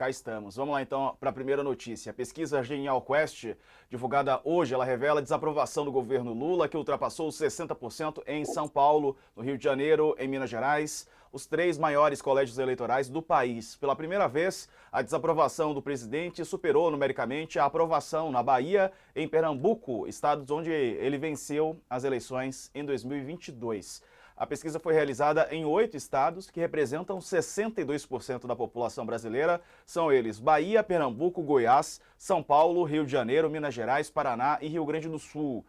Cá estamos. Vamos lá então para a primeira notícia. A pesquisa Genial Quest, divulgada hoje, ela revela a desaprovação do governo Lula, que ultrapassou os 60% em São Paulo, no Rio de Janeiro, em Minas Gerais, os três maiores colégios eleitorais do país. Pela primeira vez, a desaprovação do presidente superou numericamente a aprovação na Bahia e em Pernambuco, estados onde ele venceu as eleições em 2022. A pesquisa foi realizada em 8 estados, que representam 62% da população brasileira. São eles Bahia, Pernambuco, Goiás, São Paulo, Rio de Janeiro, Minas Gerais, Paraná e Rio Grande do Sul.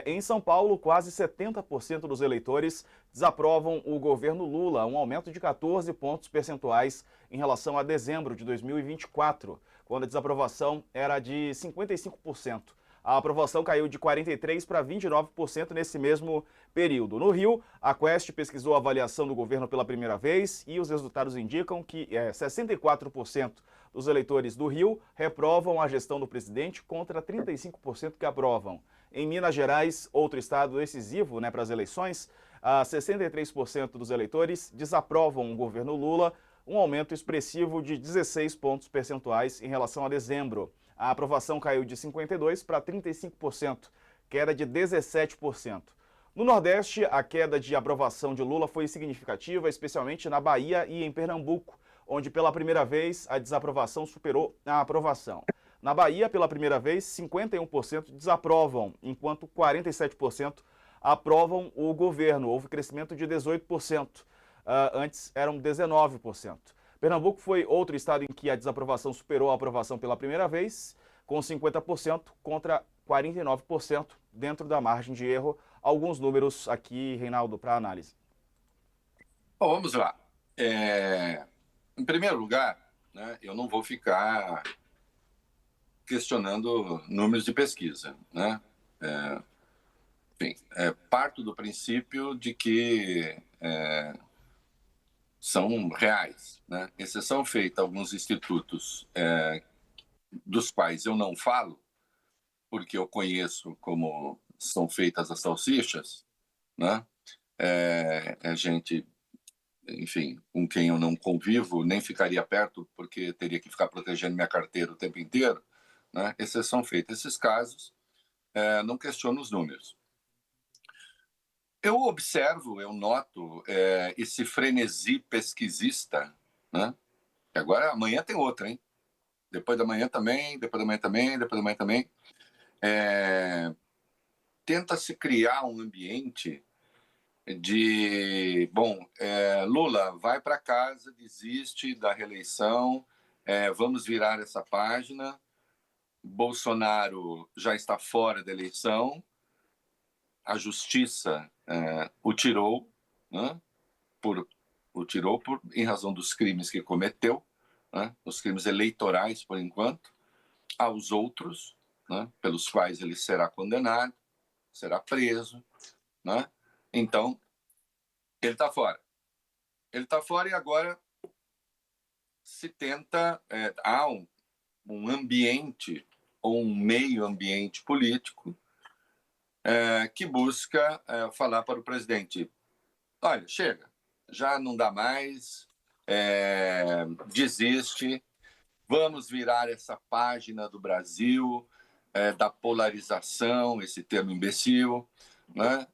Em São Paulo, quase 70% dos eleitores desaprovam o governo Lula, um aumento de 14 pontos percentuais em relação a dezembro de 2024, quando a desaprovação era de 55%. A aprovação caiu de 43% para 29% nesse mesmo período. No Rio, a Quest pesquisou a avaliação do governo pela primeira vez e os resultados indicam que 64% dos eleitores do Rio reprovam a gestão do presidente contra 35% que aprovam. Em Minas Gerais, outro estado decisivo para as eleições, 63% dos eleitores desaprovam o governo Lula, um aumento expressivo de 16 pontos percentuais em relação a dezembro. A aprovação caiu de 52% para 35%, queda de 17%. No Nordeste, a queda de aprovação de Lula foi significativa, especialmente na Bahia e em Pernambuco, onde pela primeira vez a desaprovação superou a aprovação. Na Bahia, pela primeira vez, 51% desaprovam, enquanto 47% aprovam o governo. Houve crescimento de 18%. Antes eram 19%. Pernambuco foi outro estado em que a desaprovação superou a aprovação pela primeira vez, com 50% contra 49% dentro da margem de erro. Alguns números aqui, Reinaldo, para análise. Bom, vamos lá. Em primeiro lugar, né, eu não vou ficar questionando números de pesquisa, né? Enfim, parto do princípio de que são reais, né? Exceção feita a alguns institutos dos quais eu não falo, porque eu conheço como são feitas as salsichas, né? Gente, enfim, com quem eu não convivo, nem ficaria perto, porque teria que ficar protegendo minha carteira o tempo inteiro, né? Exceção feita esses casos, não questiono os números. Eu observo, eu noto esse frenesi pesquisista, né? E agora amanhã tem outra, hein? Depois da manhã também, depois da manhã também, depois da manhã também. Tenta-se criar um ambiente de, bom, Lula, vai para casa, desiste da reeleição, vamos virar essa página, Bolsonaro já está fora da eleição, a justiça o tirou, né, em razão dos crimes que cometeu, né, os crimes eleitorais, por enquanto, aos outros, né, pelos quais ele será condenado, será preso, né? Então, ele está fora. Ele está fora e agora se tenta, há um ambiente ou um meio ambiente político que busca falar para o presidente, olha, chega, já não dá mais, desiste, vamos virar essa página do Brasil, da polarização, esse termo imbecil, né?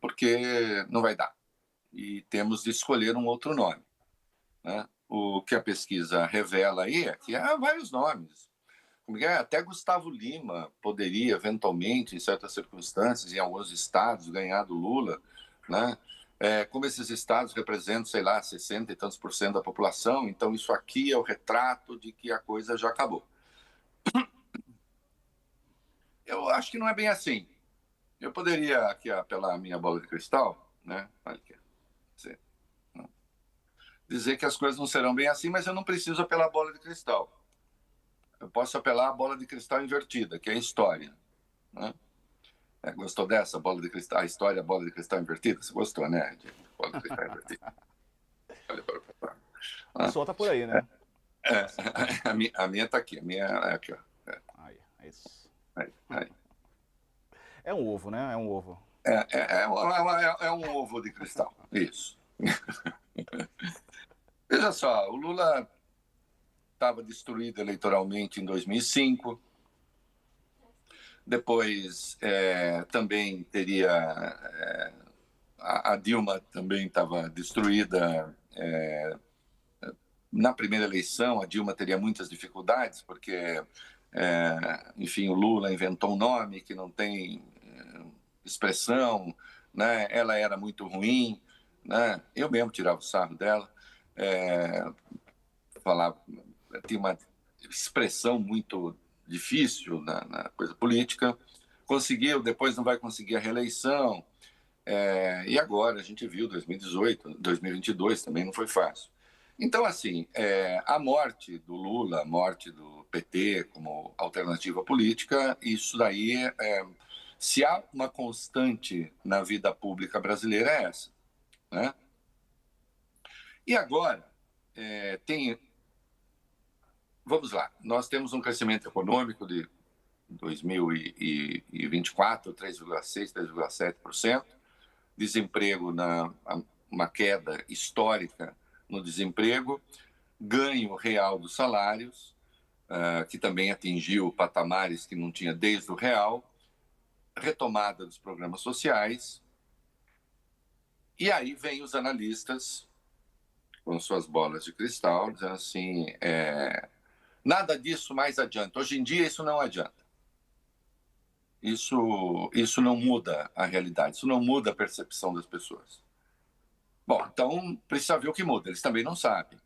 Porque não vai dar. E temos de escolher um outro nome, né? O que a pesquisa revela aí é que há vários nomes. Até Gustavo Lima poderia, eventualmente, em certas circunstâncias, em alguns estados, ganhar do Lula, né? Como esses estados representam, sei lá, 60 e tantos % da população, então isso aqui é o retrato de que a coisa já acabou. Eu acho que não é bem assim. Eu poderia aqui apelar a minha bola de cristal, né? Dizer que as coisas não serão bem assim, mas eu não preciso apelar a bola de cristal. Eu posso apelar a bola de cristal invertida, que é a história, né? Gostou dessa bola de cristal, a história, a bola de cristal invertida? Você gostou, né? De bola de cristal invertida. O pessoal tá por aí, né? A minha tá aqui, a minha é aqui, ó. Aí, é isso. Aí. É um ovo, né? É um ovo. É um ovo de cristal, isso. Veja só, o Lula estava destruído eleitoralmente em 2005. Depois também teria... a Dilma também estava destruída. Na primeira eleição, a Dilma teria muitas dificuldades, porque, enfim, o Lula inventou um nome que não tem expressão, né? Ela era muito ruim, né? Eu mesmo tirava o sarro dela, falava, tinha uma expressão muito difícil na coisa política. Conseguiu, depois não vai conseguir a reeleição. E agora a gente viu 2018, 2022 também não foi fácil. Então, assim, a morte do Lula, a morte do PT como alternativa política, isso daí, se há uma constante na vida pública brasileira, é essa, né? E agora, vamos lá, nós temos um crescimento econômico de 2024, 3,6%, 3,7%, desemprego, uma queda histórica no desemprego, ganho real dos salários, que também atingiu patamares que não tinha desde o real, retomada dos programas sociais. E aí vem os analistas com suas bolas de cristal, dizendo assim, nada disso mais adianta. Hoje em dia isso não adianta. Isso não muda a realidade, isso não muda a percepção das pessoas. Bom, então precisa ver o que muda. Eles também não sabem.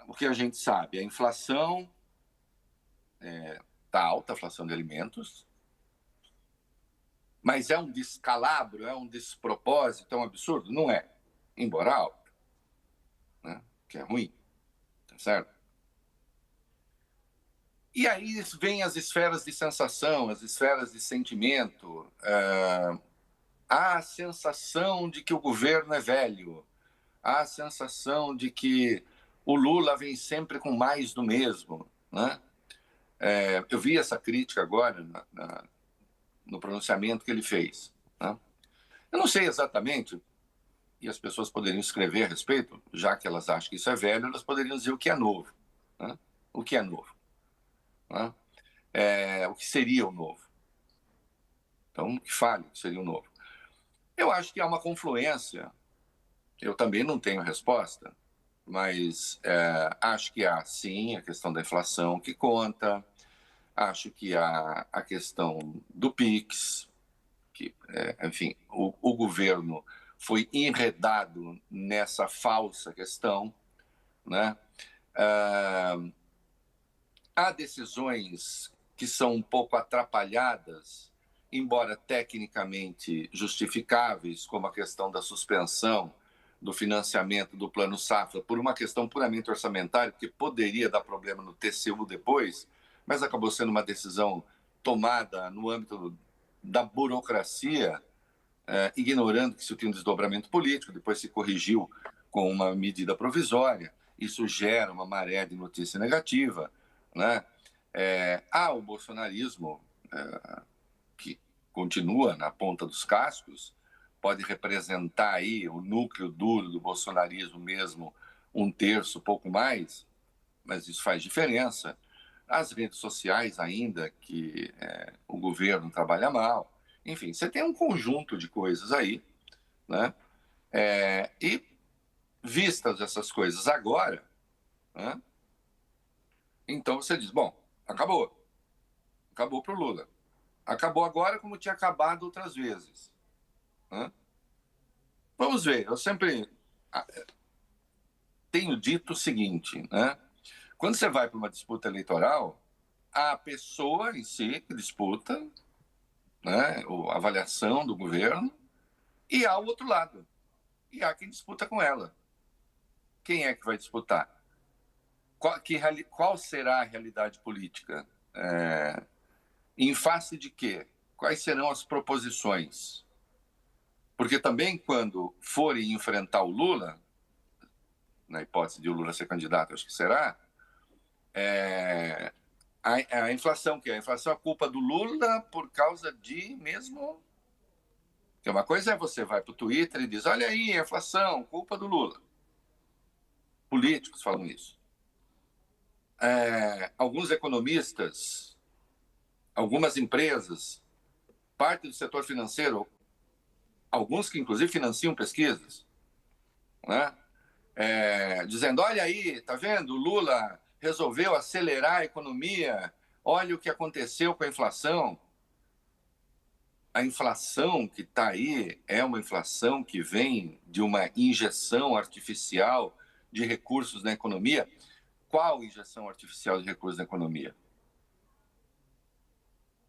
O que a gente sabe, a inflação está alta, a inflação de alimentos, mas é um descalabro, é um despropósito, é um absurdo? Não é, embora alta, né? Que é ruim, tá certo? E aí vem as esferas de sensação, as esferas de sentimento, há a sensação de que o governo é velho, há a sensação de que o Lula vem sempre com mais do mesmo, né? Eu vi essa crítica agora no pronunciamento que ele fez, né? Eu não sei exatamente, e as pessoas poderiam escrever a respeito, já que elas acham que isso é velho, elas poderiam dizer o que é novo, né? O que é novo, né? O que seria o novo. Então, que fale o que seria o novo. Eu acho que há uma confluência, eu também não tenho resposta, mas acho que há, sim, a questão da inflação que conta, acho que há a questão do PIX, que, enfim, o governo foi enredado nessa falsa questão, né? Há decisões que são um pouco atrapalhadas, embora tecnicamente justificáveis, como a questão da suspensão do financiamento do Plano Safra, por uma questão puramente orçamentária, que poderia dar problema no TCU depois, mas acabou sendo uma decisão tomada no âmbito da burocracia, ignorando que isso tinha um desdobramento político, depois se corrigiu com uma medida provisória. Isso gera uma maré de notícia negativa, né? Há o bolsonarismo, que continua na ponta dos cascos, pode representar aí o núcleo duro do bolsonarismo mesmo, 1/3, pouco mais, mas isso faz diferença. As redes sociais ainda, que o governo trabalha mal. Enfim, você tem um conjunto de coisas aí, né? E vistas essas coisas agora, né? Então você diz, bom, acabou para o Lula. Acabou agora como tinha acabado outras vezes, né? Vamos ver, eu sempre tenho dito o seguinte, né? Quando você vai para uma disputa eleitoral, a pessoa em si que disputa, né, a avaliação do governo, e há o outro lado, e há quem disputa com ela. Quem é que vai disputar? Qual será a realidade política? Em face de quê? Quais serão as proposições? Porque também quando forem enfrentar o Lula, na hipótese de o Lula ser candidato, acho que será, a inflação, que é a inflação, a culpa do Lula por causa de mesmo... Porque uma coisa é você vai para o Twitter e diz, olha aí, a inflação, culpa do Lula. Políticos falam isso. alguns economistas, algumas empresas, parte do setor financeiro, alguns que inclusive financiam pesquisas, né? Dizendo, olha aí, tá vendo? O Lula resolveu acelerar a economia, olha o que aconteceu com a inflação. A inflação que está aí é uma inflação que vem de uma injeção artificial de recursos na economia. Qual injeção artificial de recursos na economia?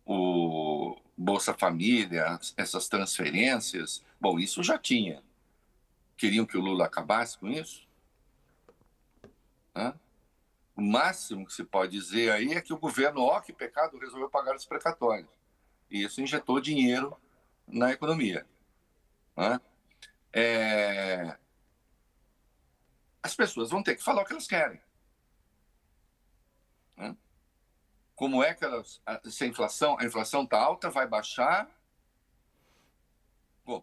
O Bolsa Família, essas transferências, bom, isso já tinha. Queriam que o Lula acabasse com isso? O máximo que se pode dizer aí é que o governo, ó, que pecado, resolveu pagar os precatórios. E isso injetou dinheiro na economia. As pessoas vão ter que falar o que elas querem. Como é que se a inflação está alta, vai baixar? Bom,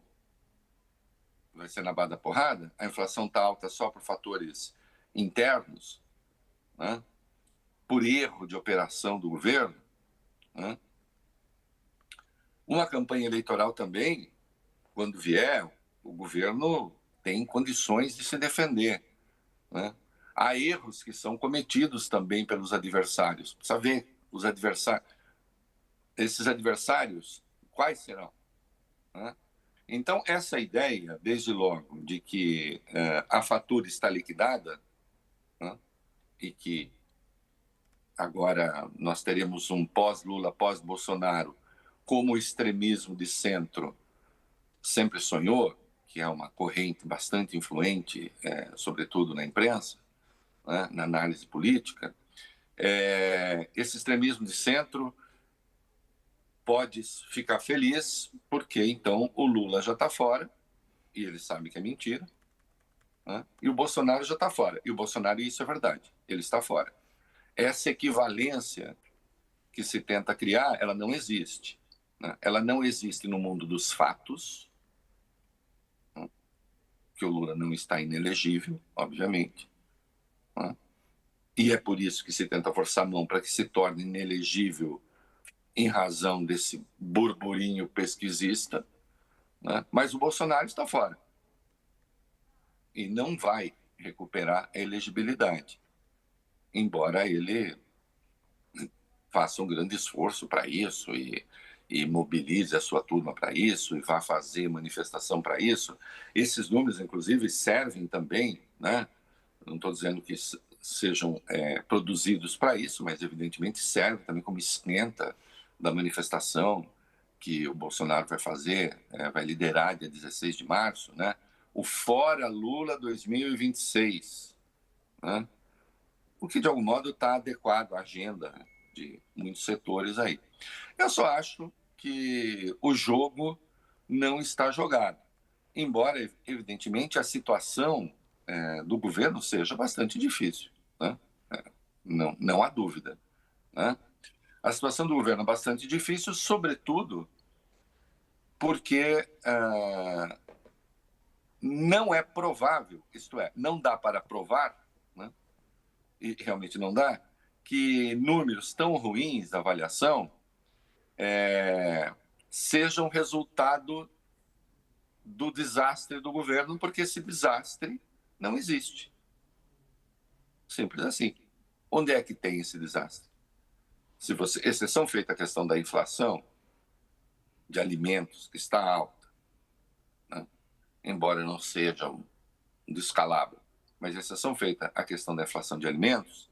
vai ser na base da porrada? A inflação está alta só por fatores internos, por erro de operação do governo? Uma campanha eleitoral também, quando vier, o governo tem condições de se defender. Há erros que são cometidos também pelos adversários. Precisa ver os adversários. Esses adversários, quais serão? Então, essa ideia, desde logo, de que a fatura está liquidada, e que agora nós teremos um pós-Lula, pós-Bolsonaro, como o extremismo de centro sempre sonhou, que é uma corrente bastante influente, sobretudo na imprensa, na análise política, esse extremismo de centro pode ficar feliz porque, então, o Lula já está fora, e ele sabe que é mentira, e o Bolsonaro já está fora. E o Bolsonaro, isso é verdade, ele está fora. Essa equivalência que se tenta criar, ela não existe. Ela não existe no mundo dos fatos, que o Lula não está inelegível, obviamente. E é por isso que se tenta forçar a mão para que se torne inelegível em razão desse burburinho pesquisista. Mas o Bolsonaro está fora. E não vai recuperar a elegibilidade, embora ele faça um grande esforço para isso e mobilize a sua turma para isso e vá fazer manifestação para isso. Esses números, inclusive, servem também, não estou dizendo que sejam produzidos para isso, mas evidentemente servem também como esquenta da manifestação que o Bolsonaro vai fazer, vai liderar dia 16 de março, o Fora Lula 2026, o que de algum modo está adequado à agenda de muitos setores aí. Eu só acho que o jogo não está jogado, embora, evidentemente, a situação do governo seja bastante difícil, não há dúvida. A situação do governo é bastante difícil, sobretudo porque não é provável, isto é, não dá para provar, e realmente não dá, que números tão ruins da avaliação sejam resultado do desastre do governo, porque esse desastre não existe. Simples assim. Onde é que tem esse desastre? Se você, exceção feita a questão da inflação de alimentos, que está alta, embora não seja um descalabro, mas exceção feita a questão da inflação de alimentos,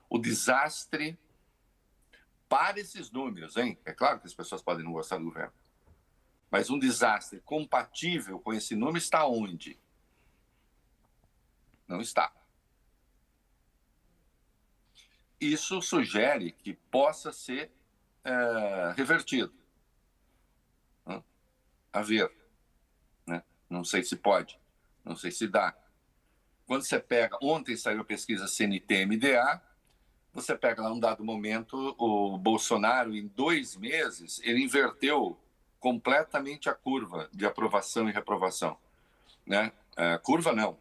o desastre para esses números, hein? É claro que as pessoas podem não gostar do governo, mas um desastre compatível com esse número está onde? Não está. Isso sugere que possa ser revertido. A ver. Não sei se pode, não sei se dá. Quando você pega, ontem saiu a pesquisa CNT-MDA, você pega lá um dado momento, o Bolsonaro, em 2 meses, ele inverteu completamente a curva de aprovação e reprovação. Curva não.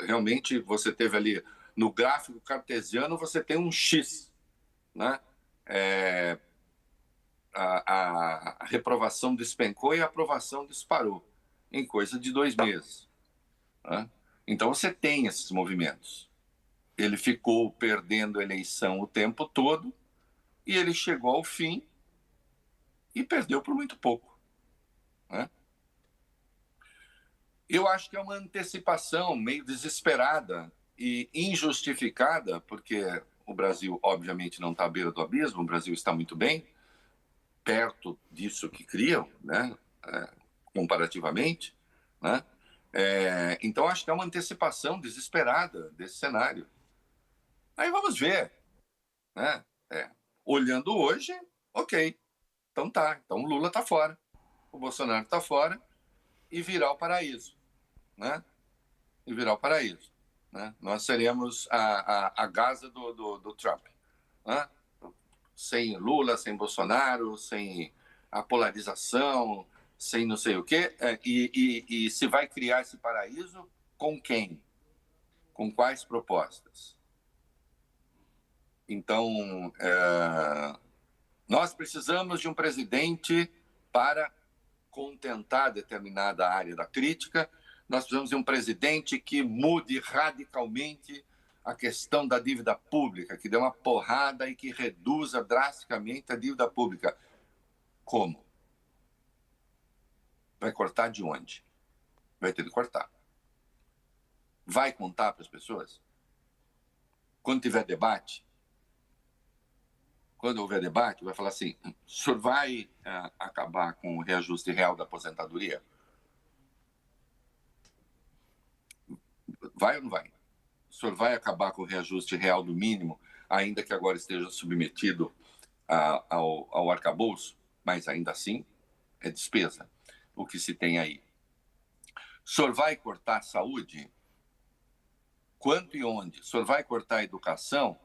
Realmente você teve ali no gráfico cartesiano você tem um X, né? A reprovação despencou e a aprovação disparou em coisa de 2 meses, né? Então você tem esses movimentos. Ele ficou perdendo a eleição o tempo todo e ele chegou ao fim e perdeu por muito pouco, né? Eu acho que é uma antecipação meio desesperada e injustificada, porque o Brasil, obviamente, não está à beira do abismo, o Brasil está muito bem, perto disso que criam, né? Comparativamente, né? Então, acho que é uma antecipação desesperada desse cenário. Aí vamos ver, né? Olhando hoje, ok, então tá, então o Lula está fora, o Bolsonaro está fora e virá o paraíso, né? E virá o paraíso, né? Nós seremos a Gaza do Trump, né? Sem Lula, sem Bolsonaro, sem a polarização, sem não sei o quê. E se vai criar esse paraíso com quem? Com quais propostas? Então, nós precisamos de um presidente para contentar determinada área da crítica. Nós precisamos de um presidente que mude radicalmente a questão da dívida pública, que dê uma porrada e que reduza drasticamente a dívida pública. Como? Vai cortar de onde? Vai ter que cortar. Vai contar para as pessoas? Quando tiver debate, quando houver debate, vai falar assim, o senhor vai acabar com o reajuste real da aposentadoria? Vai ou não vai? O senhor vai acabar com o reajuste real do mínimo, ainda que agora esteja submetido ao arcabouço, mas ainda assim é despesa o que se tem aí. O senhor vai cortar a saúde? Quanto e onde? O senhor vai cortar a educação?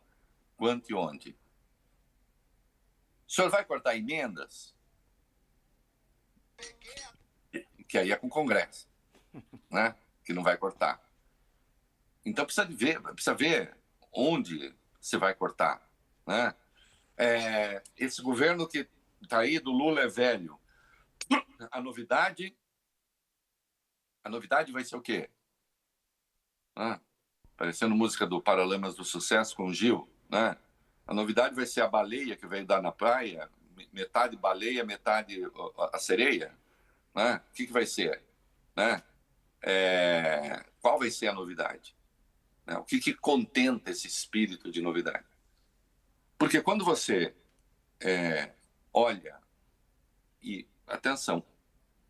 Quanto e onde? O senhor vai cortar emendas? Que aí é com o Congresso, né? Que não vai cortar. Então precisa ver onde você vai cortar, né? Esse governo que está aí do Lula é velho. A novidade vai ser o quê? Parecendo música do Paralamas do Sucesso com o Gil, né? A novidade vai ser a baleia que veio dar na praia, metade baleia, metade a sereia, né? O que vai ser, né? Qual vai ser a novidade? O que contenta esse espírito de novidade? Porque quando você olha e, atenção,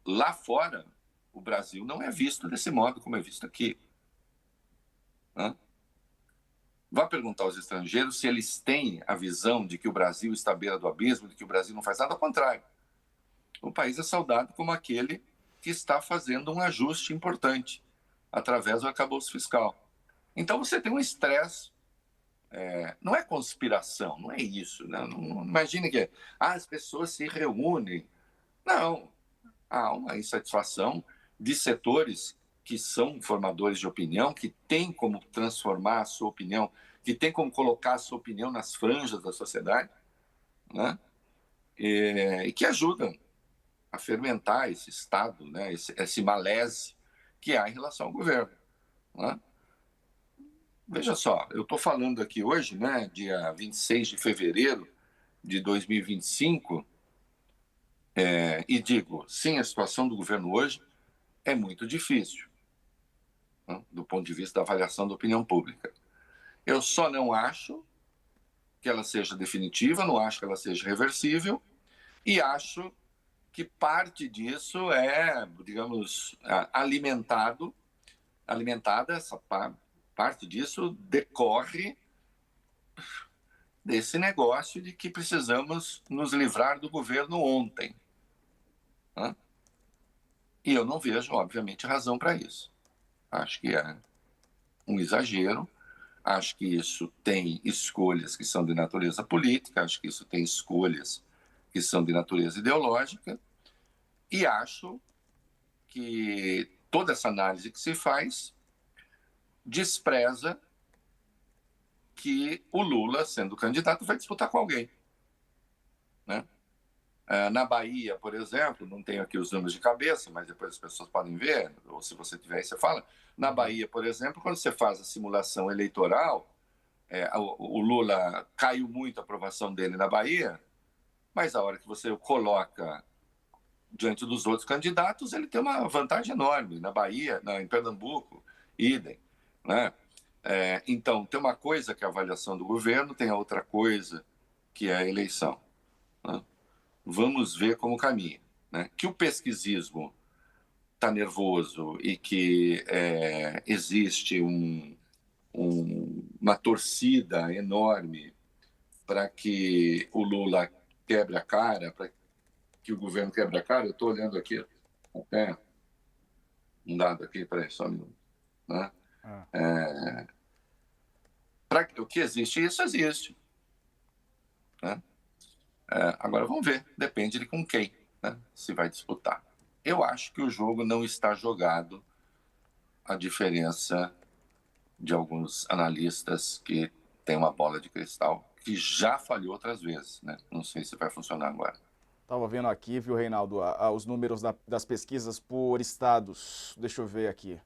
lá fora o Brasil não é visto desse modo como é visto aqui. Vá perguntar aos estrangeiros se eles têm a visão de que o Brasil está à beira do abismo, de que o Brasil não faz nada, ao contrário. O país é saudado como aquele que está fazendo um ajuste importante através do arcabouço fiscal. Então você tem um estresse, não é conspiração, não é isso. Né? Não imagine que as pessoas se reúnem. Não, há uma insatisfação de setores que são formadores de opinião, que têm como transformar a sua opinião, que têm como colocar a sua opinião nas franjas da sociedade, né? E que ajudam a fermentar esse estado, né? esse malese que há em relação ao governo. Né? Veja só, eu estou falando aqui hoje, né, dia 26 de fevereiro de 2025, e digo, sim, a situação do governo hoje é muito difícil, né, do ponto de vista da avaliação da opinião pública. Eu só não acho que ela seja definitiva, não acho que ela seja reversível, e acho que parte disso é, digamos, alimentada, essa parte disso decorre desse negócio de que precisamos nos livrar do governo ontem. Né? E eu não vejo, obviamente, razão para isso. Acho que é um exagero, acho que isso tem escolhas que são de natureza política, acho que isso tem escolhas que são de natureza ideológica, e acho que toda essa análise que se faz despreza que o Lula, sendo candidato, vai disputar com alguém, né? Na Bahia, por exemplo, não tenho aqui os números de cabeça, mas depois as pessoas podem ver, ou se você tiver aí, você fala. Na Bahia, por exemplo, quando você faz a simulação eleitoral, o Lula caiu muito a aprovação dele na Bahia, mas a hora que você o coloca diante dos outros candidatos, ele tem uma vantagem enorme. Na Bahia, em Pernambuco, idem, né? Então, tem uma coisa que é a avaliação do governo, tem a outra coisa que é a eleição, né? Vamos ver como caminha, né? Que o pesquisismo está nervoso e que existe uma torcida enorme para que o Lula quebre a cara, para que o governo quebre a cara. Eu estou olhando aqui até um dado aqui, peraí, só um minuto, né? O que existe, isso existe, né? Agora vamos ver, depende de com quem, né, se vai disputar. Eu acho que o jogo não está jogado, a diferença de alguns analistas que têm uma bola de cristal, que já falhou outras vezes, né? Não sei se vai funcionar agora. Estava vendo aqui, viu, Reinaldo, os números das pesquisas por estados. Deixa eu ver aqui.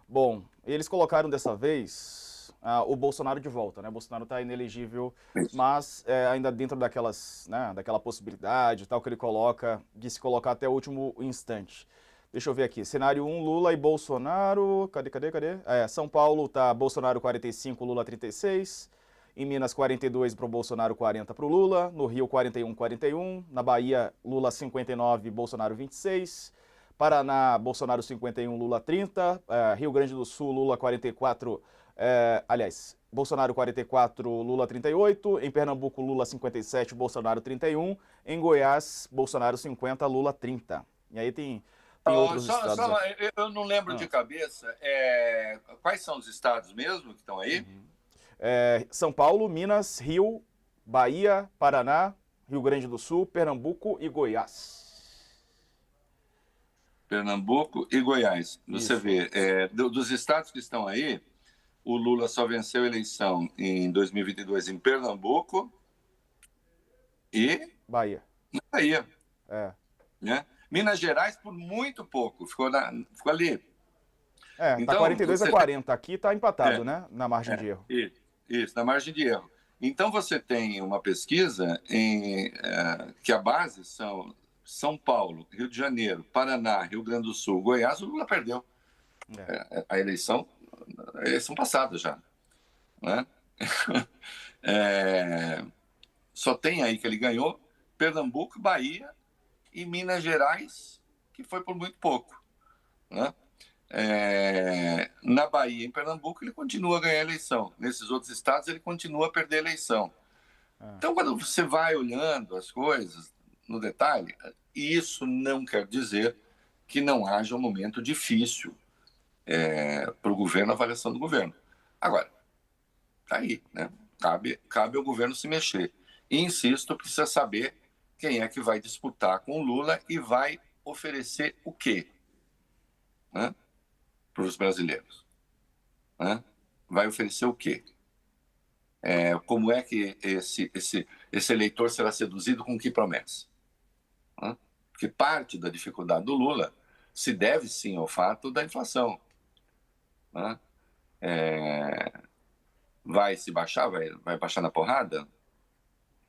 Bom, eles colocaram dessa vez o Bolsonaro de volta, né? O Bolsonaro está inelegível, mas ainda dentro daquela possibilidade tal que ele coloca, de se colocar até o último instante. Deixa eu ver aqui. Cenário 1, Lula e Bolsonaro. Cadê? São Paulo tá Bolsonaro 45, Lula 36. Em Minas, 42 para o Bolsonaro, 40 para o Lula. No Rio, 41. Na Bahia, Lula 59, Bolsonaro 26. Paraná, Bolsonaro 51, Lula 30. Rio Grande do Sul, Lula 44. Bolsonaro 44, Lula 38. Em Pernambuco, Lula 57, Bolsonaro 31. Em Goiás, Bolsonaro 50, Lula 30. E aí tem outros estados. Eu não lembro de cabeça. Quais são os estados mesmo que estão aí? São Paulo, Minas, Rio, Bahia, Paraná, Rio Grande do Sul, Pernambuco e Goiás. Pernambuco e Goiás. Você vê, dos estados que estão aí, o Lula só venceu a eleição em 2022 em Pernambuco e Bahia. Né? Minas Gerais por muito pouco, ficou ali. Então, tá 42 a 40, aqui tá empatado, né? Na margem de erro. Isso, na margem de erro. Então você tem uma pesquisa que a base são São Paulo, Rio de Janeiro, Paraná, Rio Grande do Sul, Goiás, o Lula perdeu. A eleição passada já, né? Só tem aí que ele ganhou Pernambuco, Bahia e Minas Gerais, que foi por muito pouco, né? Na Bahia e em Pernambuco ele continua a ganhar a eleição. Nesses outros estados ele continua a perder a eleição. Então, quando você vai olhando as coisas no detalhe, isso não quer dizer que não haja um momento difícil para o governo, a avaliação do governo. Agora, tá aí, né? Cabe ao governo se mexer. E, insisto, precisa saber quem é que vai disputar com o Lula e vai oferecer o quê, né, para os brasileiros, né? Vai oferecer o quê? Como é que esse eleitor será seduzido com que promessa? Né? Porque parte da dificuldade do Lula se deve, sim, ao fato da inflação, né? Vai se baixar? Vai baixar na porrada?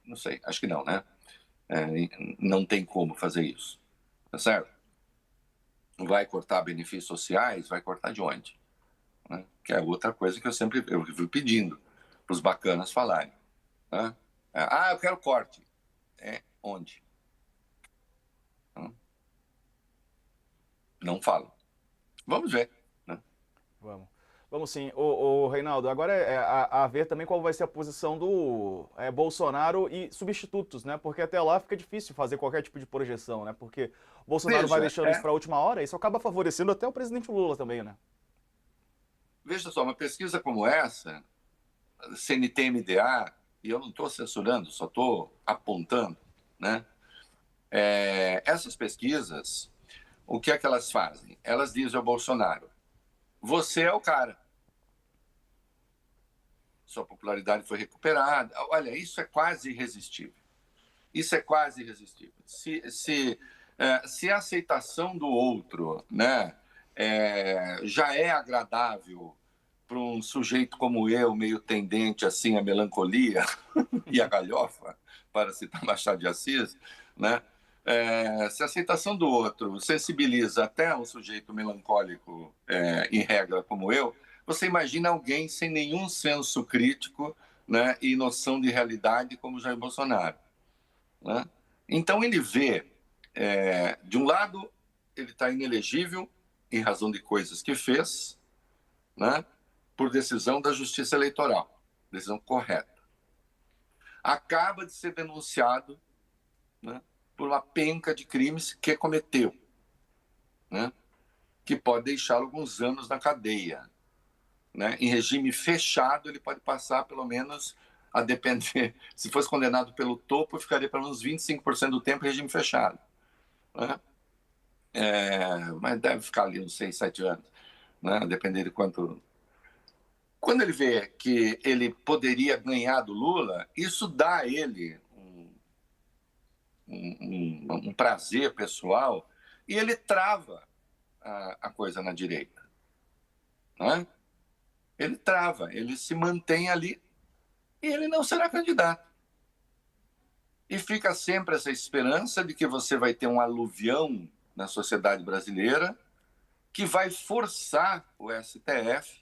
Não sei, acho que não, né? Não tem como fazer isso, tá certo? Vai cortar benefícios sociais? Vai cortar de onde? Né? Que é outra coisa que eu fui pedindo para os bacanas falarem, né? Eu quero corte. Onde? Não falam. Vamos ver, né? Vamos sim. O Reinaldo, agora a ver também qual vai ser a posição do Bolsonaro e substitutos, né? Porque até lá fica difícil fazer qualquer tipo de projeção, né? Porque o Bolsonaro vai deixando isso para a última hora e isso acaba favorecendo até o presidente Lula também, né? Veja só, uma pesquisa como essa, CNT-MDA, e eu não estou censurando, só estou apontando, né? Essas pesquisas, o que é que elas fazem? Elas dizem ao Bolsonaro: você é o cara. sua popularidade foi recuperada. Olha, isso é quase irresistível. Isso é quase irresistível. Se a aceitação do outro, né, já é agradável para um sujeito como eu, meio tendente assim à melancolia e à galhofa, para citar Machado de Assis, né? Se a aceitação do outro sensibiliza até um sujeito melancólico, em regra como eu, você imagina alguém sem nenhum senso crítico, né, e noção de realidade como Jair Bolsonaro, né? Então ele vê, de um lado, ele está inelegível em razão de coisas que fez, né, por decisão da Justiça Eleitoral, decisão correta. Acaba de ser denunciado, né, por uma penca de crimes que cometeu, né, que pode deixá-lo alguns anos na cadeia, né? Em regime fechado, ele pode passar pelo menos, a depender, se fosse condenado pelo topo, ficaria pelo menos 25% do tempo em regime fechado, né? Mas deve ficar ali uns 6, 7 anos, né? A depender de quanto. Quando ele vê que ele poderia ganhar do Lula, isso dá a ele um prazer pessoal, e ele trava a coisa na direita, né? Ele trava, ele se mantém ali e ele não será candidato. E fica sempre essa esperança de que você vai ter um aluvião na sociedade brasileira que vai forçar o STF,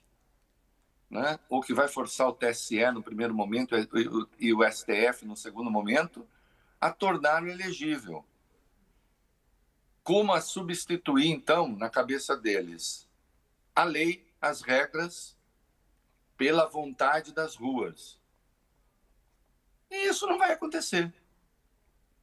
né? Ou que vai forçar o TSE no primeiro momento e o STF no segundo momento, a torná-lo elegível. Como a substituir, então, na cabeça deles, a lei, as regras, pela vontade das ruas. E isso não vai acontecer.